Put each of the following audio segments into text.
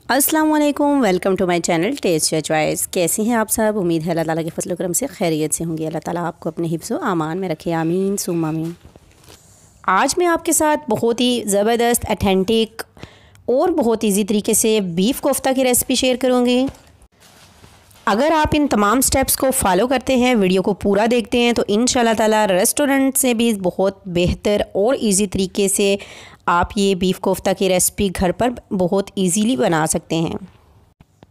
अस्सलाम वालेकुम, welcome to my channel test your choice. कैसे हैं आप सब? उम्मीद है अल्लाह ताला के फजल करम से खैरियत से होंगे। अल्लाह ताला आपको अपने हिफ्ज़ व आमान में रखे, आमीन सुम्मा आमीन। आज मैं आपके साथ बहुत ही ज़बरदस्त, अथेंटिक और बहुत इजी तरीके से बीफ कोफ्ता की रेसिपी शेयर करूँगी। अगर आप इन तमाम स्टेप्स को फॉलो करते हैं, वीडियो को पूरा देखते हैं, तो इंशाल्लाह ताला रेस्टोरेंट से भी बहुत बेहतर और इजी तरीके से आप ये बीफ कोफ्ता की रेसिपी घर पर बहुत इजीली बना सकते हैं।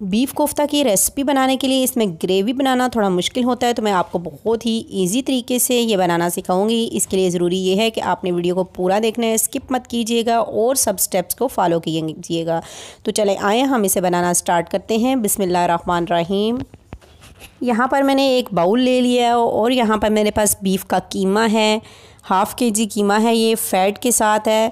बीफ कोफ्ता की रेसिपी बनाने के लिए इसमें ग्रेवी बनाना थोड़ा मुश्किल होता है, तो मैं आपको बहुत ही इजी तरीके से ये बनाना सिखाऊंगी। इसके लिए ज़रूरी ये है कि आपने वीडियो को पूरा देखना है, स्किप मत कीजिएगा और सब स्टेप्स को फॉलो कीजिएगा। तो चले आए हम इसे बनाना स्टार्ट करते हैं। बिस्मिल्लाहिर्रहमानिर्रहीम। यहाँ पर मैंने एक बाउल ले लिया और यहाँ पर मेरे पास बीफ का कीमा है, हाफ़ kg कीमा है, ये फ़ैट के साथ है।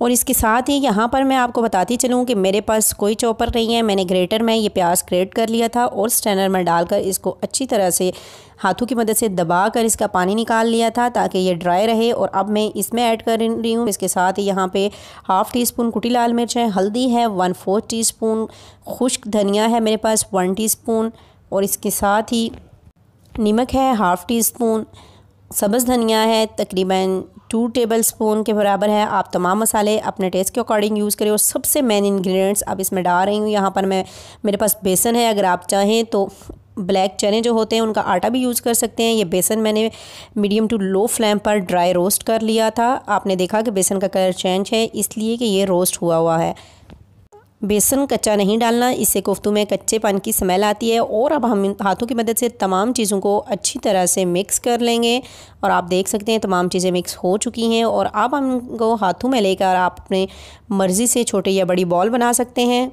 और इसके साथ ही यहाँ पर मैं आपको बताती चलूँ कि मेरे पास कोई चॉपर नहीं है, मैंने ग्रेटर में ये प्याज ग्रेट कर लिया था और स्ट्रेनर में डालकर इसको अच्छी तरह से हाथों की मदद से दबाकर इसका पानी निकाल लिया था ताकि ये ड्राई रहे। और अब मैं इसमें ऐड कर रही हूँ, इसके साथ ही यहाँ पे हाफ़ टी स्पून कुटी लाल मिर्च है, हल्दी है 1/4 टीस्पून, खुश्क धनिया है मेरे पास 1 टीस्पून, और इसके साथ ही नमक है हाफ़ टी स्पून, सब्ज़ धनिया है तकरीबन 2 टेबलस्पून के बराबर है। आप तमाम मसाले अपने टेस्ट के अकॉर्डिंग यूज़ करें। और सबसे मेन इंग्रेडिएंट्स अब इसमें डाल रही हूँ। यहाँ पर मेरे पास बेसन है, अगर आप चाहें तो ब्लैक चने जो होते हैं उनका आटा भी यूज़ कर सकते हैं। ये बेसन मैंने मीडियम टू लो फ्लेम पर ड्राई रोस्ट कर लिया था। आपने देखा कि बेसन का कलर चेंज है, इसलिए कि ये रोस्ट हुआ है। बेसन कच्चा नहीं डालना, इससे कोफ्तों में कच्चेपन की स्मेल आती है। और अब हम हाथों की मदद से तमाम चीज़ों को अच्छी तरह से मिक्स कर लेंगे। और आप देख सकते हैं तमाम चीज़ें मिक्स हो चुकी हैं। और अब हम इनको हाथों में लेकर आप अपने मर्ज़ी से छोटे या बड़ी बॉल बना सकते हैं।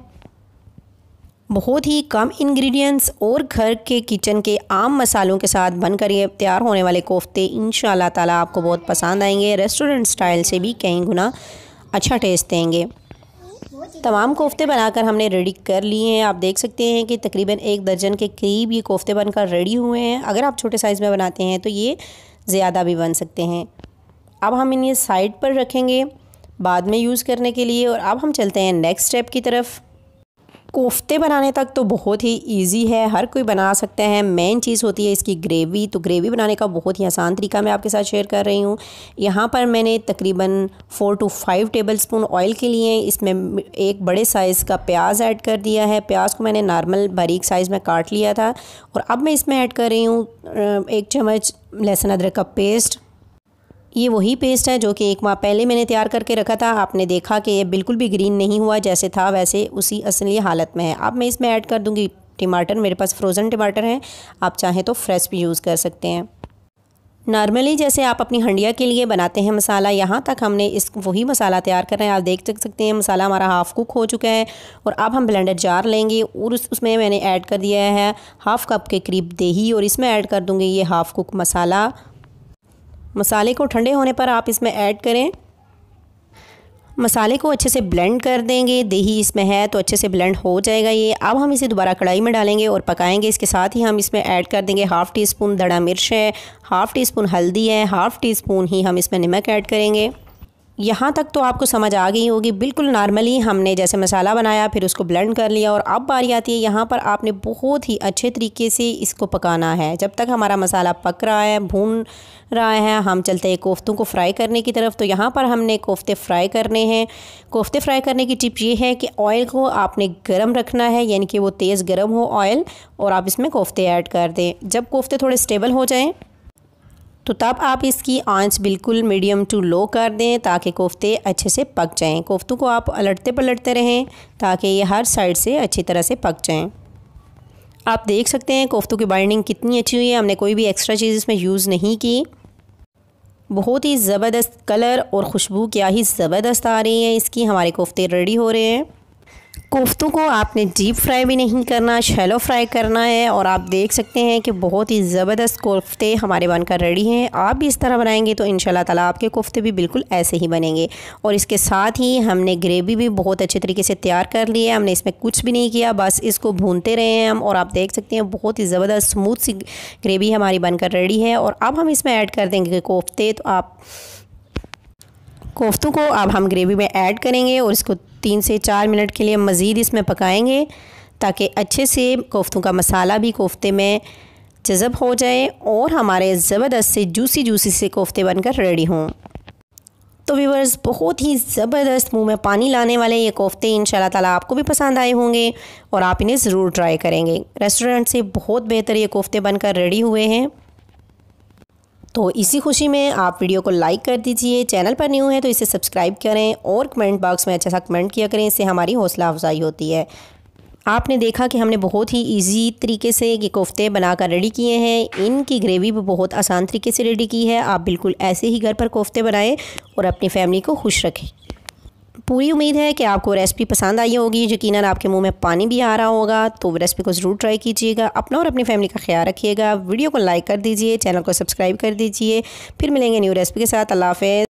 बहुत ही कम इंग्रेडिएंट्स और घर के किचन के आम मसालों के साथ बनकर ये तैयार होने वाले कोफ्ते इंशाल्लाह ताला आपको बहुत पसंद आएंगे। रेस्टोरेंट स्टाइल से भी कई गुना अच्छा टेस्ट देंगे। तमाम कोफ्ते बनाकर हमने रेडी कर लिए हैं। आप देख सकते हैं कि तकरीबन 1 दर्जन के करीब ये कोफ्ते बनकर रेडी हुए हैं। अगर आप छोटे साइज़ में बनाते हैं तो ये ज़्यादा भी बन सकते हैं। अब हम इन्हें साइड पर रखेंगे बाद में यूज़ करने के लिए। और अब हम चलते हैं नेक्स्ट स्टेप की तरफ। कोफ्ते बनाने तक तो बहुत ही इजी है, हर कोई बना सकता है। मेन चीज़ होती है इसकी ग्रेवी। तो ग्रेवी बनाने का बहुत ही आसान तरीका मैं आपके साथ शेयर कर रही हूँ। यहाँ पर मैंने तकरीबन 4 to 5 टेबलस्पून ऑयल के लिए इसमें एक बड़े साइज़ का प्याज ऐड कर दिया है। प्याज को मैंने नॉर्मल बारीक साइज़ में काट लिया था। और अब मैं इसमें ऐड कर रही हूँ 1 चम्मच लहसुन अदरक का पेस्ट। ये वही पेस्ट है जो कि 1 माह पहले मैंने तैयार करके रखा था। आपने देखा कि ये बिल्कुल भी ग्रीन नहीं हुआ, जैसे था वैसे उसी असली हालत में है। अब मैं इसमें ऐड कर दूंगी टमाटर। मेरे पास फ्रोज़न टमाटर हैं, आप चाहें तो फ्रेश भी यूज़ कर सकते हैं। नॉर्मली जैसे आप अपनी हंडिया के लिए बनाते हैं मसाला, यहाँ तक हमने वही मसाला तैयार कर रहे हैं। आप देख सकते हैं मसाला हमारा हाफ़ कुक हो चुका है। और अब हम ब्लेंडर जार लेंगे और उसमें मैंने ऐड कर दिया है हाफ़ कप के करीब दही। और इसमें ऐड कर दूँगी ये हाफ़ कुक मसाला। मसाले को ठंडे होने पर आप इसमें ऐड करें। मसाले को अच्छे से ब्लेंड कर देंगे, दही इसमें है तो अच्छे से ब्लेंड हो जाएगा ये। अब हम इसे दोबारा कढ़ाई में डालेंगे और पकाएंगे। इसके साथ ही हम इसमें ऐड कर देंगे हाफ़ टी स्पून धड़ा मिर्च है, हाफ़ टी स्पून हल्दी है, हाफ़ टी स्पून ही हम इसमें नमक ऐड करेंगे। यहाँ तक तो आपको समझ आ गई होगी। बिल्कुल नॉर्मली हमने जैसे मसाला बनाया फिर उसको ब्लेंड कर लिया। और अब बारी आती है यहाँ पर आपने बहुत ही अच्छे तरीके से इसको पकाना है। जब तक हमारा मसाला पक रहा है, भून रहा है, हम चलते हैं कोफ्तों को फ्राई करने की तरफ। तो यहाँ पर हमने कोफ्ते फ्राई करने हैं। कोफ्ते फ्राई करने की टिप ये है कि ऑयल को आपने गर्म रखना है, यानी कि वो तेज़ गर्म हो ऑयल, और आप इसमें कोफ्ते ऐड कर दें। जब कोफ्ते थोड़े स्टेबल हो जाएँ तो तब आप इसकी आंच बिल्कुल मीडियम टू लो कर दें ताकि कोफ्ते अच्छे से पक जाएं। कोफ्तों को आप पलटते पलटते रहें ताकि ये हर साइड से अच्छी तरह से पक जाएं। आप देख सकते हैं कोफ्तों की बाइंडिंग कितनी अच्छी हुई है। हमने कोई भी एक्स्ट्रा चीज़ इसमें यूज़ नहीं की। बहुत ही ज़बरदस्त कलर और खुशबू क्या ही ज़बरदस्त आ रही है इसकी। हमारे कोफ्ते रेडी हो रहे हैं। कोफ्तों को आपने डीप फ्राई भी नहीं करना, शैलो फ्राई करना है। और आप देख सकते हैं कि बहुत ही ज़बरदस्त कोफ्ते हमारे बनकर रेडी हैं। आप भी इस तरह बनाएंगे तो इंशाल्लाह ताला आपके कोफ्ते भी बिल्कुल ऐसे ही बनेंगे। और इसके साथ ही हमने ग्रेवी भी बहुत अच्छे तरीके से तैयार कर ली है। हमने इसमें कुछ भी नहीं किया, बस इसको भूनते रहे हैं हम। और आप देख सकते हैं बहुत ही ज़बरदस्त स्मूथ सी ग्रेवी हमारी बनकर रेडी है। और अब हम इसमें ऐड कर देंगे कोफ्ते। तो आप कोफ्तों को अब हम ग्रेवी में ऐड करेंगे और इसको 3 से 4 मिनट के लिए मज़ीद इसमें पकाएंगे ताकि अच्छे से कोफ्तों का मसाला भी कोफ्ते में जज़ब हो जाए और हमारे ज़बरदस्त से जूसी से कोफ्ते बनकर रेडी हों। तो व्यूअर्स, बहुत ही ज़बरदस्त मुंह में पानी लाने वाले ये कोफ्ते इंशाल्लाह ताला आपको भी पसंद आए होंगे और आप इन्हें ज़रूर ट्राई करेंगे। रेस्टोरेंट से बहुत बेहतर ये कोफ्ते बनकर रेडी हुए हैं। तो इसी खुशी में आप वीडियो को लाइक कर दीजिए, चैनल पर न्यू है तो इसे सब्सक्राइब करें और कमेंट बॉक्स में अच्छा सा कमेंट किया करें, इससे हमारी हौसला अफजाई होती है। आपने देखा कि हमने बहुत ही इजी तरीके से ये कोफ्ते बनाकर रेडी किए हैं। इनकी ग्रेवी भी बहुत आसान तरीके से रेडी की है। आप बिल्कुल ऐसे ही घर पर कोफ्ते बनाएं और अपनी फैमिली को खुश रखें। पूरी उम्मीद है कि आपको रेसिपी पसंद आई होगी। यकीनन आपके मुंह में पानी भी आ रहा होगा। तो रेसिपी को ज़रूर ट्राई कीजिएगा। अपना और अपनी फैमिली का ख्याल रखिएगा। वीडियो को लाइक कर दीजिए, चैनल को सब्सक्राइब कर दीजिए। फिर मिलेंगे न्यू रेसिपी के साथ। अल्लाह हाफ़िज़।